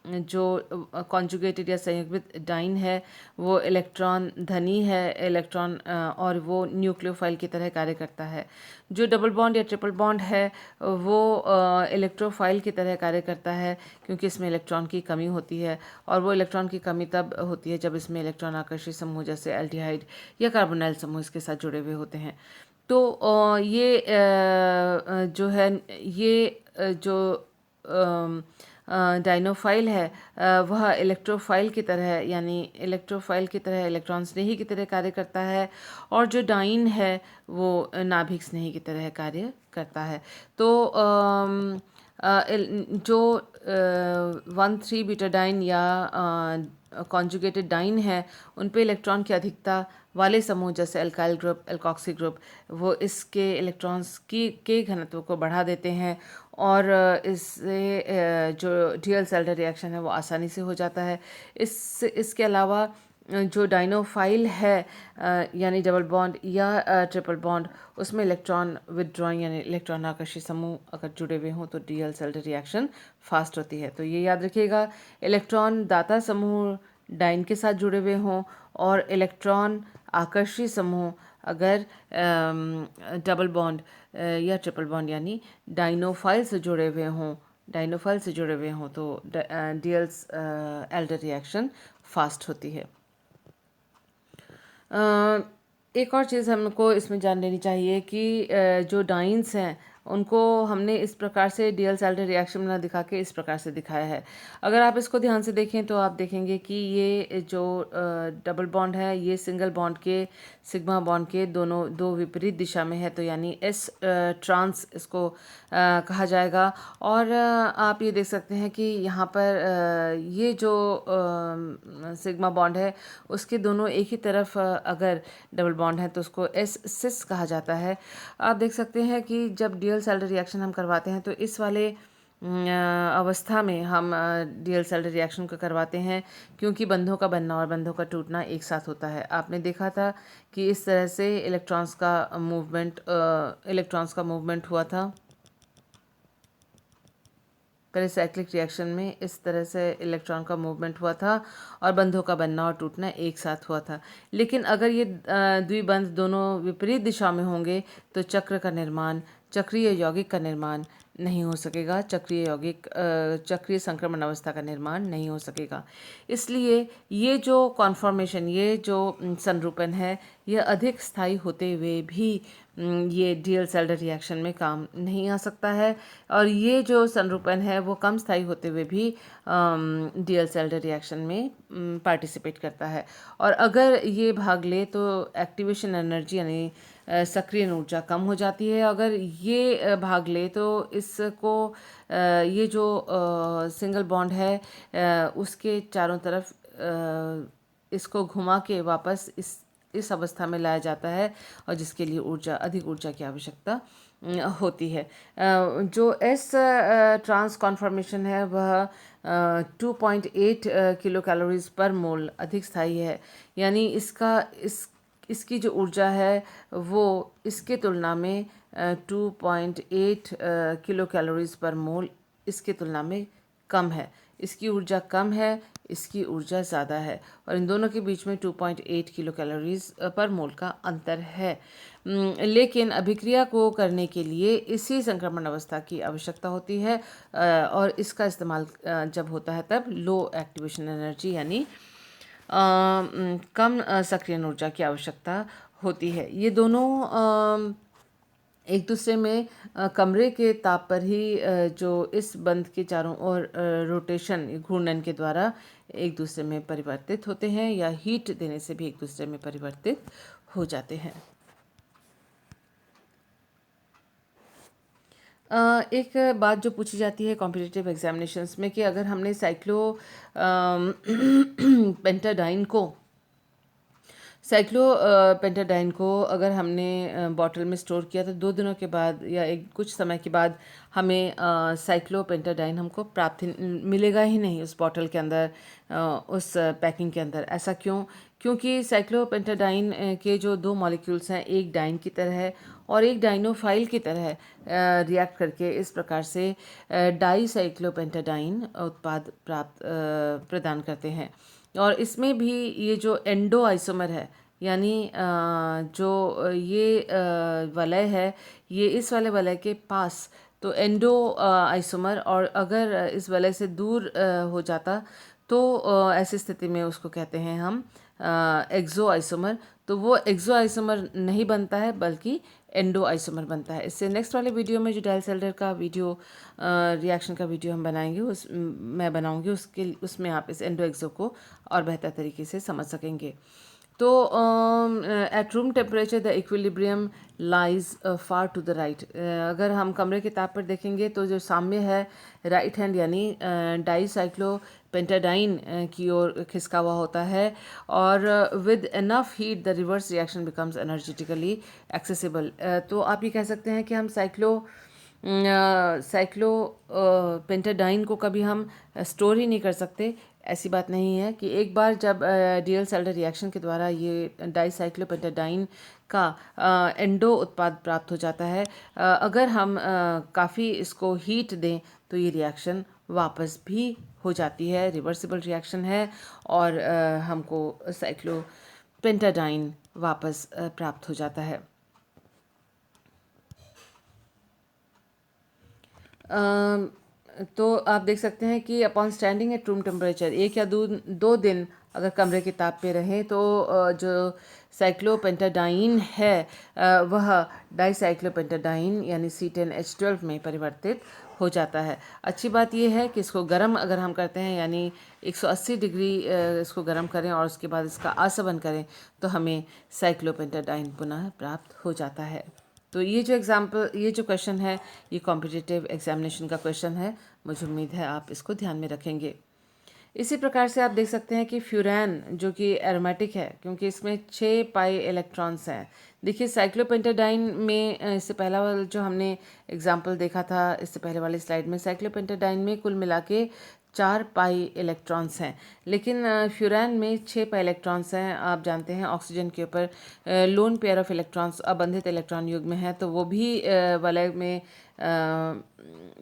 S1: जो कॉन्जुगेटेड या संयुग्मित डाइन है वो इलेक्ट्रॉन धनी है, इलेक्ट्रॉन और वो न्यूक्लियोफाइल की तरह कार्य करता है। जो डबल बॉन्ड या ट्रिपल बॉन्ड है वो इलेक्ट्रोफाइल की तरह कार्य करता है, क्योंकि इसमें इलेक्ट्रॉन की कमी होती है, और वो इलेक्ट्रॉन की कमी तब होती है जब इसमें इलेक्ट्रॉन आकर्षी समूह जैसे एल्डिहाइड या कार्बोनाइल समूह इसके साथ जुड़े हुए होते हैं। तो ये जो है ये जो डाइनोफाइल है वह इलेक्ट्रोफाइल की तरह यानी इलेक्ट्रोफाइल की तरह इलेक्ट्रॉन स्नेही की तरह कार्य करता है, और जो डाइन है वो नाभिक स्नेही की तरह कार्य करता है। तो जो 1,3 बीटाडाइन या कॉन्जुगेटेड डाइन है उन पे इलेक्ट्रॉन की अधिकता वाले समूह जैसे अल्काइल ग्रुप, एल्कोक्सी ग्रुप, वो इसके इलेक्ट्रॉन्स की के घनत्व को बढ़ा देते हैं, और इससे जो ड्यूअल सेल्डर रिएक्शन है वो आसानी से हो जाता है। इसके अलावा जो डाइनोफाइल है यानी डबल बॉन्ड या ट्रिपल बॉन्ड, उसमें इलेक्ट्रॉन विदड्रॉइंग यानी इलेक्ट्रॉन आकर्षी समूह अगर जुड़े हुए हों तो ड्यूअल सेल्डर रिएक्शन फास्ट होती है। तो ये याद रखिएगा, इलेक्ट्रॉन दाता समूह डाइन के साथ जुड़े हुए हों और इलेक्ट्रॉन आकर्षी समूह अगर डबल बॉन्ड या ट्रिपल बॉन्ड यानी डाइनोफाइल से जुड़े हुए हों तो ड्यूअल एल्डर रिएक्शन फास्ट होती है। एक और चीज़ हमको इसमें जान लेनी चाहिए कि जो डाइन्स हैं उनको हमने इस प्रकार से ड्यूअल सेल्डर रिएक्शन में दिखा के इस प्रकार से दिखाया है। अगर आप इसको ध्यान से देखें तो आप देखेंगे कि ये जो डबल बॉन्ड है ये सिंगल बॉन्ड के सिग्मा बॉन्ड के दो विपरीत दिशा में है, तो यानी एस ट्रांस इसको कहा जाएगा। और आप ये देख सकते हैं कि यहाँ पर ये जो सिग्मा बॉन्ड है उसके दोनों एक ही तरफ अगर डबल बॉन्ड है तो उसको एस सिस कहा जाता है। आप देख सकते हैं कि जब ड्यूअल सेल्डर रिएक्शन हम करवाते हैं तो इस वाले अवस्था में हम ड्यूअल सेल्डर रिएक्शन को करवाते हैं, क्योंकि बंधों का बनना और बंधों का टूटना एक साथ होता है। आपने देखा था कि इस तरह से इलेक्ट्रॉन्स का मूवमेंट हुआ था पेरिसाइक्लिक रिएक्शन में, इस तरह से इलेक्ट्रॉन का मूवमेंट हुआ था और बंधों का बनना और टूटना एक साथ हुआ था। लेकिन अगर ये द्विबंध दोनों विपरीत दिशा में होंगे तो चक्रीय यौगिक का निर्माण नहीं हो सकेगा, चक्रीय संक्रमण अवस्था का निर्माण नहीं हो सकेगा। इसलिए ये जो कॉन्फॉर्मेशन, ये जो संरूपण है, यह अधिक स्थायी होते हुए भी ये ड्यूअल सेल्डर रिएक्शन में काम नहीं आ सकता है, और ये जो संरूपण है वो कम स्थायी होते हुए भी ड्यूअल सेल्डर रिएक्शन में पार्टिसिपेट करता है। और अगर ये भाग ले तो एक्टिवेशन एनर्जी यानी सक्रिय ऊर्जा कम हो जाती है। अगर ये भाग ले तो इसको ये जो सिंगल बॉन्ड है उसके चारों तरफ इसको घुमा के वापस इस अवस्था में लाया जाता है, और जिसके लिए अधिक ऊर्जा की आवश्यकता होती है। जो एस ट्रांस कॉन्फॉर्मेशन है वह 2.8 किलो कैलोरीज पर मोल अधिक स्थायी है, यानी इसकी जो ऊर्जा है वो इसके तुलना में 2.8 किलो कैलोरीज पर मोल इसके तुलना में कम है। इसकी ऊर्जा कम है, इसकी ऊर्जा ज़्यादा है, और इन दोनों के बीच में 2.8 किलो कैलोरीज पर मोल का अंतर है। लेकिन अभिक्रिया को करने के लिए इसी संक्रमण अवस्था की आवश्यकता होती है, और इसका इस्तेमाल जब होता है तब लो एक्टिवेशन एनर्जी यानी कम सक्रिय ऊर्जा की आवश्यकता होती है। ये दोनों एक दूसरे में कमरे के ताप पर ही जो इस बंध के चारों ओर रोटेशन घूर्णन के द्वारा एक दूसरे में परिवर्तित होते हैं, या हीट देने से भी एक दूसरे में परिवर्तित हो जाते हैं। एक बात जो पूछी जाती है कॉम्पिटिटिव एग्जामिनेशंस में कि अगर हमने पेंटाडाइन को साइक्लोपेंटाडाइन को अगर हमने बॉटल में स्टोर किया तो 2 दिनों के बाद या एक कुछ समय के बाद हमें साइक्लोपेंटाडाइन हमको मिलेगा ही नहीं उस बॉटल के अंदर, उस पैकिंग के अंदर। ऐसा क्यों? क्योंकि साइक्लोपेंटाडाइन के जो 2 मॉलिक्यूल्स हैं, एक डाइन की तरह है और एक डाइनोफाइल की तरह रिएक्ट करके इस प्रकार से डाई साइक्लोपेंटाडाइन उत्पाद प्रदान करते हैं। और इसमें भी ये जो एंडो आइसोमर है, यानी जो ये वलय है, ये इस वाले वलय के पास तो एंडो आइसोमर, और अगर इस वलय से दूर हो जाता तो ऐसी स्थिति में उसको कहते हैं हम एक्सो आइसोमर। तो वो एक्सो आइसोमर नहीं बनता है बल्कि एंडो आइसोमर बनता है। इससे नेक्स्ट वाले वीडियो में जो डायल्स-एल्डर का वीडियो रिएक्शन का वीडियो हम बनाएंगे, मैं बनाऊंगी, उसमें आप इस एंडो एक्सो को और बेहतर तरीके से समझ सकेंगे। तो at room temperature the equilibrium lies far to the right. अगर हम कमरे के ताप पर देखेंगे तो जो साम्य है राइट हैंड यानी डाईसाइक्लोपेंटाडाइन की ओर खिसका हुआ होता है, और with enough heat the reverse reaction becomes energetically accessible. तो आप ये कह सकते हैं कि हम साइक्लोपेंटाडाइन को कभी हम स्टोर ही नहीं कर सकते। ऐसी बात नहीं है कि एक बार जब डियल्स-एल्डर रिएक्शन के द्वारा ये डाईसाइक्लोपेंटाडाइन का एंडो उत्पाद प्राप्त हो जाता है, अगर हम काफ़ी इसको हीट दें तो ये रिएक्शन वापस भी हो जाती है, रिवर्सिबल रिएक्शन है, और हमको साइक्लोपेंटाडाइन वापस प्राप्त हो जाता है। तो आप देख सकते हैं कि upon standing at room temperature, 1 या 2 दिन अगर कमरे के ताप पे रहें तो जो साइक्लोपेंटाडाइन है वह डाईसाइक्लोपेंटाडाइन यानी C10H12 में परिवर्तित हो जाता है। अच्छी बात यह है कि इसको गर्म अगर हम करते हैं, यानी 180 डिग्री इसको गर्म करें और उसके बाद इसका आसवन करें, तो हमें साइक्लोपेंटाडाइन पुनः प्राप्त हो जाता है। तो ये जो क्वेश्चन है, ये कॉम्पिटिटिव एग्जामिनेशन का क्वेश्चन है। मुझे उम्मीद है आप इसको ध्यान में रखेंगे। इसी प्रकार से आप देख सकते हैं कि फ्यूरैन जो कि एरोमेटिक है, क्योंकि इसमें 6 पाई इलेक्ट्रॉन्स हैं। देखिए साइक्लोपेंटाडाइन में इससे पहला वाला जो हमने एग्जाम्पल देखा था, इससे पहले वाली स्लाइड में, साइक्लोपेंटाडाइन में कुल मिला के 4 पाई इलेक्ट्रॉन्स हैं, लेकिन फ्यूरैन में 6 पाई इलेक्ट्रॉन्स हैं। आप जानते हैं ऑक्सीजन के ऊपर लोन पेयर ऑफ इलेक्ट्रॉन्स अबंधित इलेक्ट्रॉन युग्म है, तो वो भी वलय में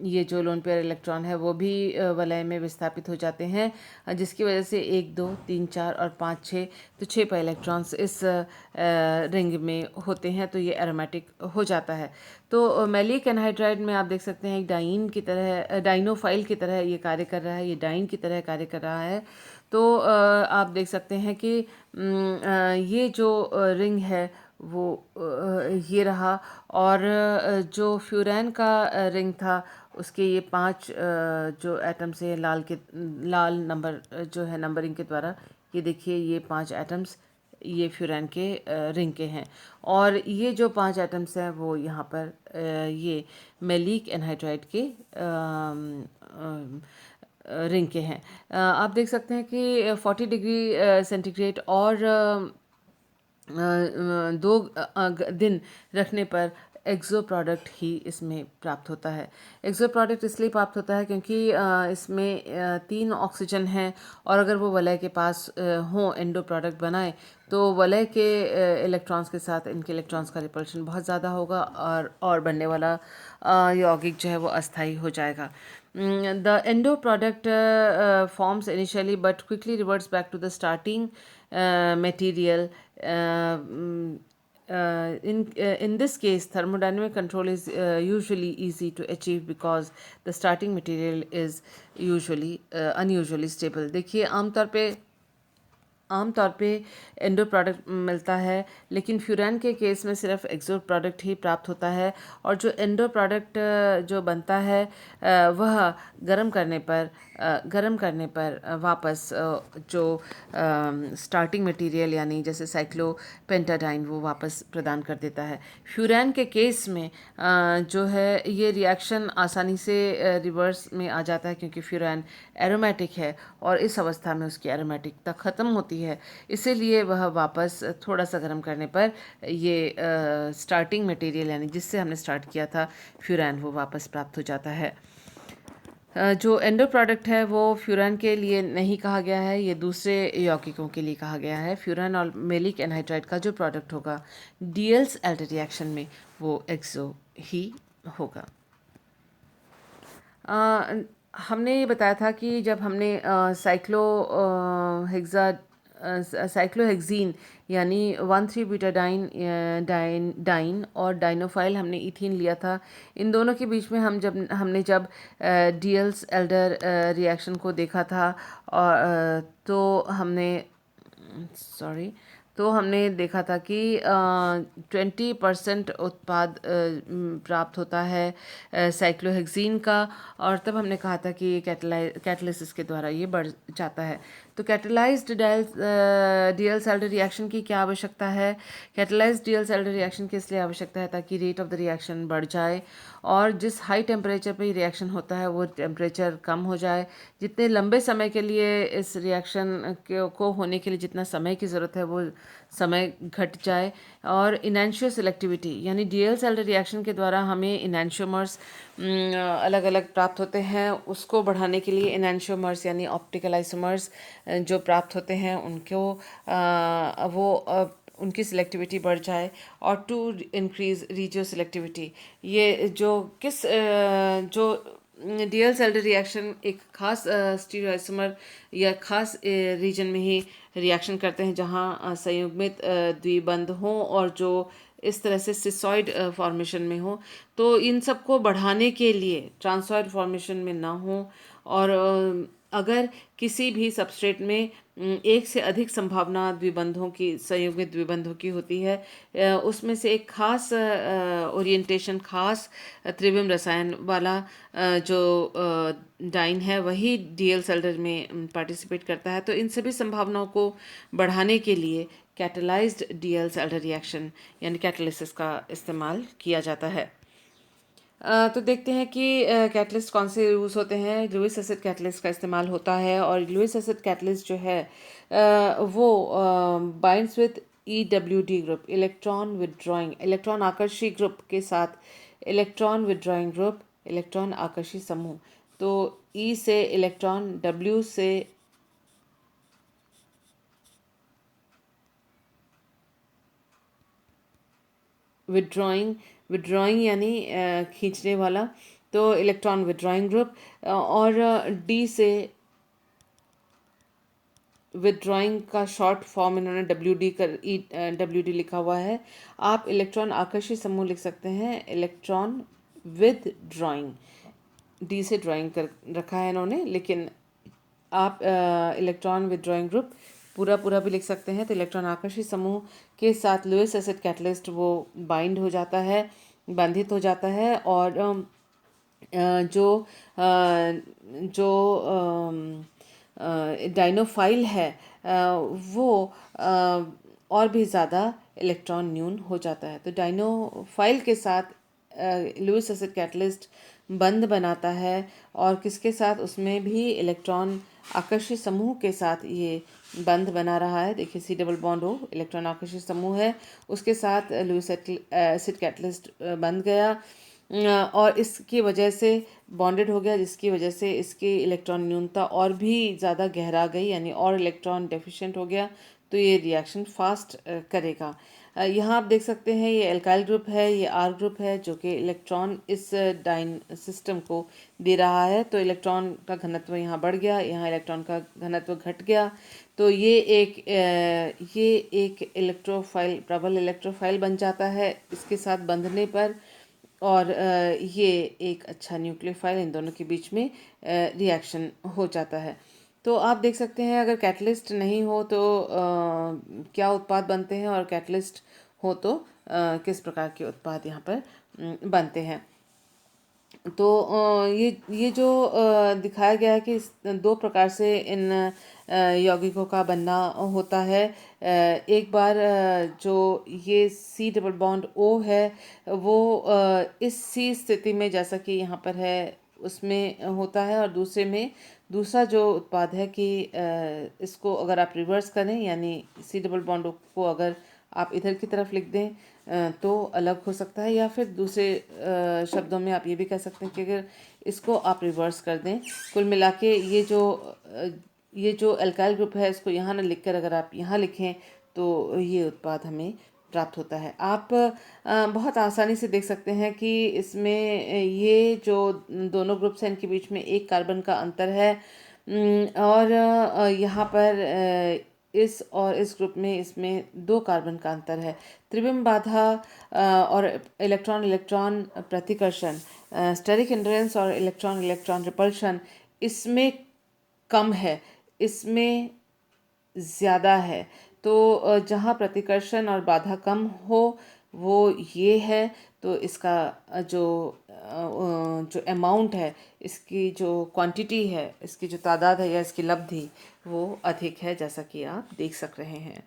S1: ये जो लोन पेयर इलेक्ट्रॉन है वो भी वलय में विस्थापित हो जाते हैं, जिसकी वजह से 1, 2, 3, 4 और 5, 6, तो 6 पाई इलेक्ट्रॉन्स इस रिंग में होते हैं, तो ये एरोमेटिक हो जाता है। तो मैलिक एनहाइड्राइड में आप देख सकते हैं एक डाइन की तरह, डाइनोफाइल की तरह ये कार्य कर रहा है, ये डाइन की तरह कार्य कर रहा है। तो आप देख सकते हैं कि ये जो रिंग है वो ये रहा, और जो फ्यूरैन का रिंग था उसके ये 5 जो एटम्स है लाल नंबर जो है नंबरिंग के द्वारा, ये देखिए ये 5 एटम्स ये फ्यूरैन के रिंग के हैं, और ये जो 5 एटम्स हैं वो यहाँ पर ये मैलिक एनहाइड्राइड के रिंग के हैं। आप देख सकते हैं कि 40 डिग्री सेंटीग्रेड और 2 दिन रखने पर एक्सो प्रोडक्ट ही इसमें प्राप्त होता है। एक्सो प्रोडक्ट इसलिए प्राप्त होता है क्योंकि इसमें 3 ऑक्सीजन हैं, और अगर वो वलय के पास हों, एंडो प्रोडक्ट बनाए, तो वलय के इलेक्ट्रॉन्स के साथ इनके इलेक्ट्रॉन्स का रिपल्शन बहुत ज़्यादा होगा, और बनने वाला यौगिक जो है वो अस्थायी हो जाएगा। The endo product forms initially but quickly reverts back to the starting material. In this case, thermodynamic control is usually easy to achieve because the starting material is usually unusually stable. देखिए आमतौर पे endo product मिलता है, लेकिन फ्यूरैन के case में सिर्फ एक्सो product ही प्राप्त होता है, और जो एंडो प्रोडक्ट जो बनता है वह गर्म करने पर वापस जो स्टार्टिंग मटेरियल यानी जैसे साइक्लोपेंटाडाइन वो वापस प्रदान कर देता है। फ्यूरैन के केस में जो है ये रिएक्शन आसानी से रिवर्स में आ जाता है, क्योंकि फ्यूरैन एरोमेटिक है, और इस अवस्था में उसकी एरोमेटिकता ख़त्म होती है, इसीलिए वह वापस थोड़ा सा गर्म करने पर ये स्टार्टिंग मटेरियल यानी जिससे हमने स्टार्ट किया था फ्यूरान, वो वापस प्राप्त हो जाता है। जो एंडो प्रोडक्ट है वो फ्यूरान के लिए नहीं कहा गया है, ये दूसरे यौगिकों के लिए कहा गया है। फ्यूरान और मेलिक एनहाइड्राइड का जो प्रोडक्ट होगा डियल्स एल्डर रिएक्शन में वो एक्सो ही होगा। अ, हमने ये बताया था कि जब हमने साइक्लोहेक्जीन यानी 1,3 बीटाडाइन डाइन और डाइनोफाइल हमने इथीन लिया था। इन दोनों के बीच में हमने जब डियल्स एल्डर रिएक्शन को देखा था और तो हमने सॉरी तो हमने देखा था कि 20% उत्पाद प्राप्त होता है साइक्लोहेक्सीन का, और तब हमने कहा था कि कैटलिसिस के द्वारा ये बढ़ जाता है। तो कैटलाइज्ड डीएल सेल्डर रिएक्शन की क्या आवश्यकता है? कैटलाइज्ड डीएल सेल्डर रिएक्शन की इसलिए आवश्यकता है ताकि रेट ऑफ द रिएक्शन बढ़ जाए और जिस हाई टेम्परेचर पे रिएक्शन होता है वो टेम्परेचर कम हो जाए। जितने लंबे समय के लिए इस रिएक्शन को होने के लिए जितना समय की ज़रूरत है वो समय घट जाए। और इनैंशियो सिलेक्टिविटी यानी डीएल सेल्डर रिएक्शन के द्वारा हमें इनैंशियोमर्स अलग अलग प्राप्त होते हैं, उसको बढ़ाने के लिए इनैंशियोमर्स यानी ऑप्टिकल आइसोमर्स जो प्राप्त होते हैं उनको उनकी सिलेक्टिविटी बढ़ जाए। और टू इंक्रीज रीजियो सिलेक्टिविटी, ये जो डीएल सेल्डर रिएक्शन एक खास स्टीरियोआइसोमर या खास रीजन में ही रिएक्शन करते हैं जहाँ संयुग्मित द्विबंध हों और जो इस तरह से सिसॉइड फॉर्मेशन में हो, तो इन सबको बढ़ाने के लिए ट्रांसॉइड फॉर्मेशन में ना हो। और अगर किसी भी सबस्ट्रेट में एक से अधिक संभावना द्विबंधों की संयुग्मित द्विबंधों की होती है, उसमें से एक खास ओरिएंटेशन खास त्रिविम रसायन वाला जो डाइन है वही डीएल सेल्डर में पार्टिसिपेट करता है। तो इन सभी संभावनाओं को बढ़ाने के लिए कैटलाइज्ड डीएल सेल्डर रिएक्शन यानी कैटलिसिस का इस्तेमाल किया जाता है। तो देखते हैं कि कैटलिस्ट कौन से यूज़ होते हैं। लुईस एसिड कैटलिस्ट का इस्तेमाल होता है और लुईस एसिड कैटलिस्ट जो है वो binds with EWD group, electron withdrawing electron Aakarshi group के साथ electron withdrawing group, electron Aakarshi समूह। तो E से इलेक्ट्रॉन, W से विदड्रॉइंग यानी खींचने वाला, तो इलेक्ट्रॉन विदड्रॉइंग ग्रुप। और डी से विदड्रॉइंग का शॉर्ट फॉर्म इन्होंने WD लिखा हुआ है। आप इलेक्ट्रॉन आकर्षी समूह लिख सकते हैं, इलेक्ट्रॉन विदड्रॉइंग। डी से ड्राइंग कर रखा है इन्होंने, लेकिन आप इलेक्ट्रॉन विदड्रॉइंग ग्रुप पूरा पूरा भी लिख सकते हैं। तो इलेक्ट्रॉन आकर्षी समूह के साथ लुईस एसिड कैटलिस्ट वो बाइंड हो जाता है, बंधित हो जाता है। और जो जो डाइनोफाइल है वो और भी ज़्यादा इलेक्ट्रॉन न्यून हो जाता है। तो डाइनोफाइल के साथ लुईस एसिड कैटलिस्ट बंध बनाता है और किसके साथ, उसमें भी इलेक्ट्रॉन आकर्षी समूह के साथ ये बंध बना रहा है। देखिए C double bond O electron Aakarshi समूह है, उसके साथ लुईस एसिड कैटलिस्ट बंध गया और इसकी वजह से बॉन्डेड हो गया, जिसकी वजह से इसकी इलेक्ट्रॉन न्यूनता और भी ज़्यादा गहरा गई यानी और इलेक्ट्रॉन डेफिशिएंट हो गया। तो ये रिएक्शन फास्ट करेगा। यहाँ आप देख सकते हैं ये एल्काइल ग्रुप है, ये R ग्रुप है जो कि इलेक्ट्रॉन इस डाइन सिस्टम को दे रहा है। तो इलेक्ट्रॉन का घनत्व यहाँ बढ़ गया, यहाँ इलेक्ट्रॉन का घनत्व घट गया। तो ये एक इलेक्ट्रोफाइल, प्रबल इलेक्ट्रोफाइल बन जाता है इसके साथ बंधने पर। और ये एक अच्छा न्यूक्लियोफाइल, इन दोनों के बीच में रिएक्शन हो जाता है। तो आप देख सकते हैं अगर कैटलिस्ट नहीं हो तो क्या उत्पाद बनते हैं और कैटलिस्ट हो तो किस प्रकार के उत्पाद यहाँ पर बनते हैं। तो ये जो दिखाया गया है कि दो प्रकार से इन यौगिकों का बनना होता है। एक बार जो ये C डबल बॉन्ड O है वो इस C स्थिति में जैसा कि यहाँ पर है उसमें होता है, और दूसरे में दूसरा जो उत्पाद है कि इसको अगर आप रिवर्स करें यानी सी डबल बॉन्ड को अगर आप इधर की तरफ लिख दें तो अलग हो सकता है, या फिर दूसरे शब्दों में आप ये भी कह सकते हैं कि अगर इसको आप रिवर्स कर दें, कुल मिला के ये जो अल्काइल ग्रुप है इसको यहाँ ना लिखकर अगर आप यहाँ लिखें तो ये उत्पाद हमें प्राप्त होता है। आप बहुत आसानी से देख सकते हैं कि इसमें ये जो दोनों ग्रुप्स हैं इनके बीच में एक कार्बन का अंतर है। और यहाँ पर इस और इस ग्रुप में इसमें 2 कार्बन का अंतर है। त्रिविम बाधा और इलेक्ट्रॉन इलेक्ट्रॉन प्रतिकर्षण, स्टेरिक हिंड्रेंस और इलेक्ट्रॉन इलेक्ट्रॉन रिपल्शन इसमें कम है, इसमें ज़्यादा है। तो जहाँ प्रतिकर्षण और बाधा कम हो वो ये है, तो इसका जो अमाउंट है, इसकी जो क्वांटिटी है, इसकी जो तादाद है या इसकी लब्धि वो अधिक है, जैसा कि आप देख सक रहे हैं,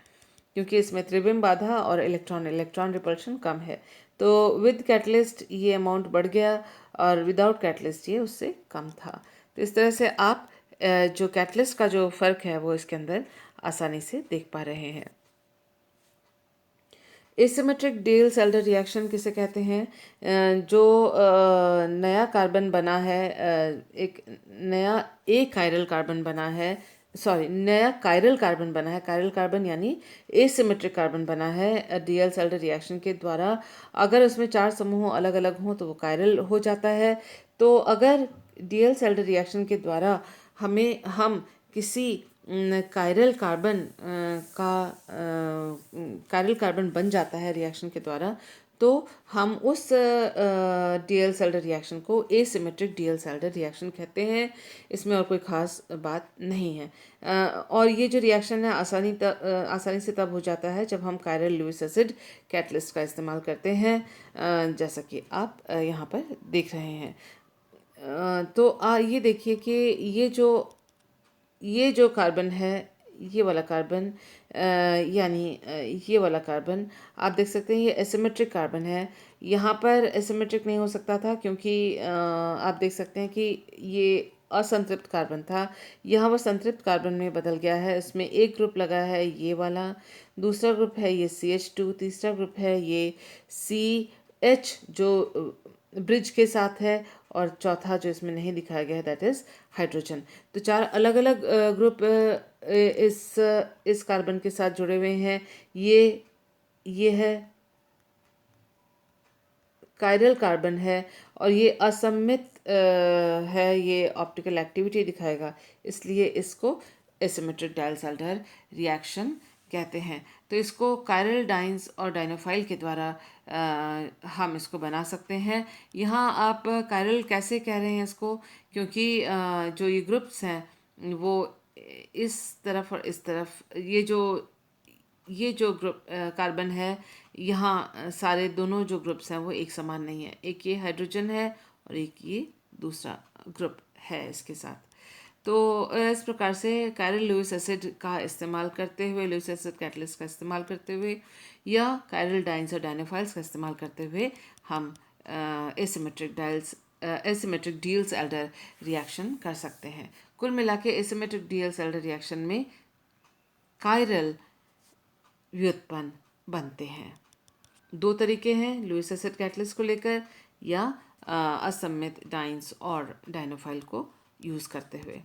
S1: क्योंकि इसमें त्रिविम बाधा और इलेक्ट्रॉन इलेक्ट्रॉन रिपल्शन कम है। तो विद कैटलिस्ट ये अमाउंट बढ़ गया और विदाउट कैटलिस्ट ये उससे कम था। तो इस तरह से आप जो कैटलिस्ट का जो फ़र्क है वो इसके अंदर आसानी से देख पा रहे हैं। एसिमेट्रिक डेल्स एल्डर रिएक्शन किसे कहते हैं? जो नया कार्बन बना है, एक नया एक कायरल कार्बन बना है, सॉरी नया कायरल कार्बन बना है, कायरल कार्बन यानी एसिमेट्रिक कार्बन बना है डीएल्स एल्डर रिएक्शन के द्वारा। अगर उसमें 4 समूह अलग अलग हों तो वो कायरल हो जाता है। तो अगर डीएल्स एल्डर रिएक्शन के द्वारा हम किसी कायरल कार्बन कायरल कार्बन बन जाता है रिएक्शन के द्वारा, तो हम उस डीएल सेल्डर रिएक्शन को एसिमेट्रिक डीएल सेल्डर रिएक्शन कहते हैं। इसमें और कोई ख़ास बात नहीं है। और ये जो रिएक्शन है आसानी से तब हो जाता है जब हम कायरल लुईस एसिड कैटलिस्ट का इस्तेमाल करते हैं, जैसा कि आप यहाँ पर देख रहे हैं। तो ये देखिए कि ये जो कार्बन है, ये वाला कार्बन यानी ये वाला कार्बन आप देख सकते हैं ये एसिमेट्रिक कार्बन है। यहाँ पर एसिमेट्रिक नहीं हो सकता था क्योंकि आप देख सकते हैं कि ये असंतृप्त कार्बन था, यहाँ वो संतृप्त कार्बन में बदल गया है। इसमें एक ग्रुप लगा है ये वाला, दूसरा ग्रुप है ये CH2, तीसरा ग्रुप है ये CH जो ब्रिज के साथ है, और चौथा जो इसमें नहीं दिखाया गया है दैट इज़ हाइड्रोजन। तो 4 अलग अलग ग्रुप इस कार्बन के साथ जुड़े हुए हैं। ये है कायरल कार्बन है और ये असममित है, ये ऑप्टिकल एक्टिविटी दिखाएगा, इसलिए इसको एसिमेट्रिक डायल्स-एल्डर रिएक्शन कहते हैं। तो इसको कायरल डाइन्स और डाइनोफाइल के द्वारा हम इसको बना सकते हैं। यहाँ आप कायरल कैसे कह रहे हैं इसको, क्योंकि जो ये ग्रुप्स हैं वो इस तरफ और इस तरफ, ये जो ग्रुप कार्बन है यहाँ सारे दोनों जो ग्रुप्स हैं वो एक समान नहीं है। एक ये हाइड्रोजन है और एक ये दूसरा ग्रुप है इसके साथ। तो इस प्रकार से कायरल लुईस एसिड का इस्तेमाल करते हुए, लुईस एसिड कैटलिस्ट का इस्तेमाल करते हुए या कायरल डाइन्स और डाइनोफाइल्स का इस्तेमाल करते हुए हम एसिमेट्रिक डील्स एल्डर रिएक्शन कर सकते हैं। कुल मिला के एसिमेट्रिक डील्स एल्डर रिएक्शन में कायरल व्युत्पन्न बनते हैं। 2 तरीके हैं लुईस एसिड कैटलिस्ट को लेकर या असममित डाइन्स और डाइनोफाइल को यूज़ करते हुए।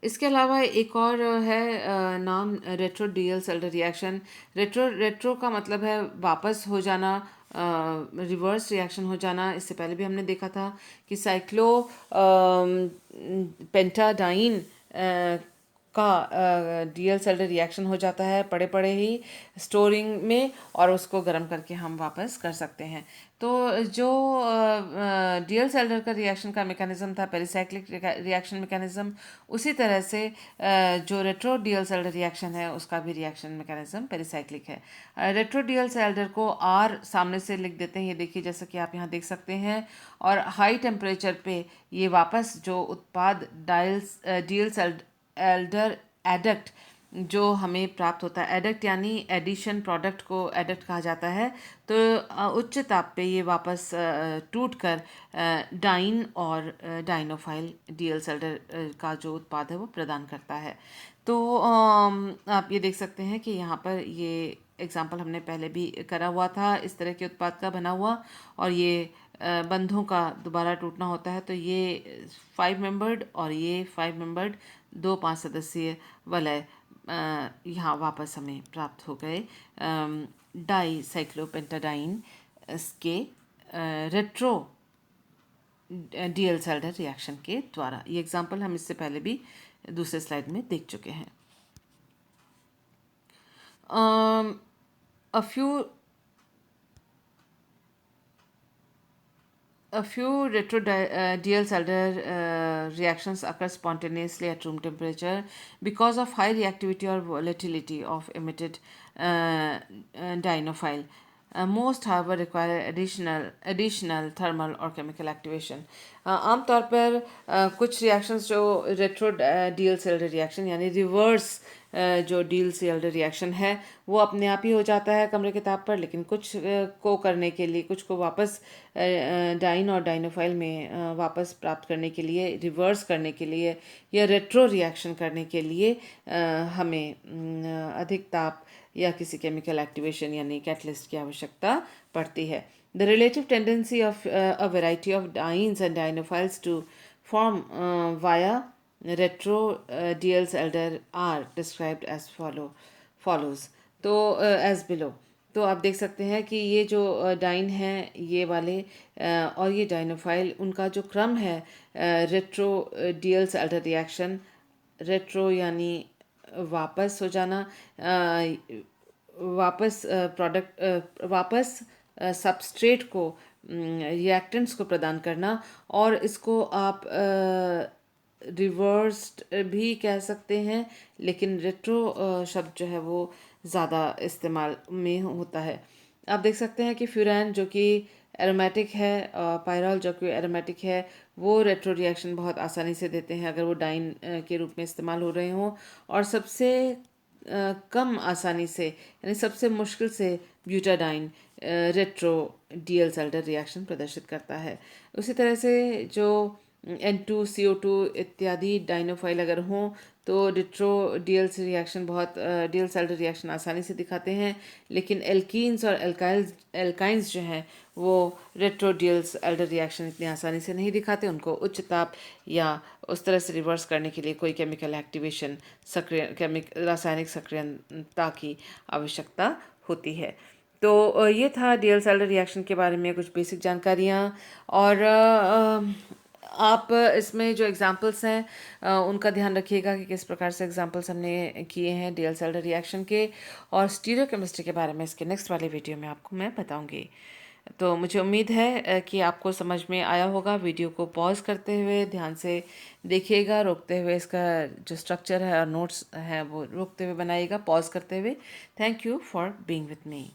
S1: इसके अलावा एक और है नाम रेट्रो डीएल सेल्डर रिएक्शन। रेट्रो का मतलब है वापस हो जाना, रिवर्स रिएक्शन हो जाना। इससे पहले भी हमने देखा था कि साइक्लो पेंटाडाइन का डीएल सेल्डर रिएक्शन हो जाता है पड़े पड़े ही स्टोरिंग में, और उसको गर्म करके हम वापस कर सकते हैं। तो जो डीएल सेल्डर का रिएक्शन का मैकेनिज्म था पेरिसाइक्लिक रिएक्शन मैकेनिज्म, उसी तरह से जो रेट्रो डीएल सेल्डर रिएक्शन है उसका भी रिएक्शन मैकेनिज्म पेरिसाइक्लिक है। रेट्रो डीएल सेल्डर को R सामने से लिख देते हैं, ये देखिए जैसा कि आप यहाँ देख सकते हैं, और हाई टेम्परेचर पे ये वापस जो उत्पाद डीएल सेल्डर एडक्ट जो हमें प्राप्त होता है एडक्ट यानी एडिशन प्रोडक्ट को एडक्ट कहा जाता है। तो उच्च ताप पे ये वापस टूट कर डाइन और डाइनोफाइल डीएल सेल्डर का जो उत्पाद है वो प्रदान करता है। तो आप ये देख सकते हैं कि यहाँ पर ये एग्जाम्पल हमने पहले भी करा हुआ था इस तरह के उत्पाद का बना हुआ, और ये बंधों का दोबारा टूटना होता है। तो ये 5 मेंबर्ड और ये 5 मेंबर्ड 2 5 सदस्यीय वलय यहाँ वापस हमें प्राप्त हो गए डाई साइक्लोपेंटाडाइन के रेट्रो डीएल सेल्डर रिएक्शन के द्वारा। ये एग्जाम्पल हम इससे पहले भी दूसरे स्लाइड में देख चुके हैं। A few DL-Zelder reactions occur spontaneously at room temperature because of high reactivity or volatility of emitted dinophile. Most, however, require additional thermal or chemical activation. आमतौर पर कुछ रिएक्शंस जो रेट्रो डीएल सेल्डर रिएक्शन यानी reverse जो DL सेल्डर reaction है वो अपने आप ही हो जाता है कमरे के ताप पर, लेकिन कुछ को करने के लिए, कुछ को वापस डाइन और डाइनोफाइल में वापस प्राप्त करने के लिए, रिवर्स करने के लिए या रेट्रो रिएक्शन करने के लिए हमें अधिक ताप या किसी केमिकल एक्टिवेशन यानी कैटलिस्ट की आवश्यकता पड़ती है। The relative tendency of a variety of dienes and dinophiles to form via retro DL-Zelder are described as follows. तो as below. तो आप देख सकते हैं कि ये जो डाइन है ये वाले और ये डाइनोफाइल, उनका जो क्रम है रेट्रो डीएल सेल्डर रिएक्शन, रेट्रो यानी वापस हो जाना, वापस प्रोडक्ट वापस सबस्ट्रेट को रिएक्टेंट्स को प्रदान करना, और इसको आप रिवर्स्ड भी कह सकते हैं, लेकिन रेट्रो शब्द जो है वो ज़्यादा इस्तेमाल में होता है। आप देख सकते हैं कि फ्यूरैन जो कि एरोमेटिक है, पायरॉल जो कि एरोमेटिक है, वो रेट्रो रिएक्शन बहुत आसानी से देते हैं अगर वो डाइन के रूप में इस्तेमाल हो रहे हों, और सबसे कम आसानी से यानी सबसे मुश्किल से ब्यूटाडाइन रेट्रो डीएल सेल्डर रिएक्शन प्रदर्शित करता है। उसी तरह से जो N2CO2 इत्यादि डाइनोफाइल अगर हों तो रेट्रो डीएल रिएक्शन बहुत डीएल सेल्डर रिएक्शन आसानी से दिखाते हैं, लेकिन एल्कीन्स और एल्काइंस जो हैं वो रेट्रो डीएल सेल्डर रिएक्शन इतनी आसानी से नहीं दिखाते। उनको उच्च ताप या उस तरह से रिवर्स करने के लिए कोई केमिकल एक्टिवेशन, रासायनिक सक्रियता की आवश्यकता होती है। तो ये था डीएल सेल्डर रिएक्शन के बारे में कुछ बेसिक जानकारियाँ। और आप इसमें जो एग्जांपल्स हैं उनका ध्यान रखिएगा कि किस प्रकार से एग्जांपल्स हमने किए हैं डीएल सेल्डर रिएक्शन के, और स्टीरियोकेमिस्ट्री के बारे में इसके नेक्स्ट वाले वीडियो में आपको मैं बताऊंगी। तो मुझे उम्मीद है कि आपको समझ में आया होगा। वीडियो को पॉज करते हुए ध्यान से देखिएगा, रोकते हुए इसका जो स्ट्रक्चर है और नोट्स हैं वो रोकते हुए बनाइएगा, पॉज करते हुए। Thank you for being with me.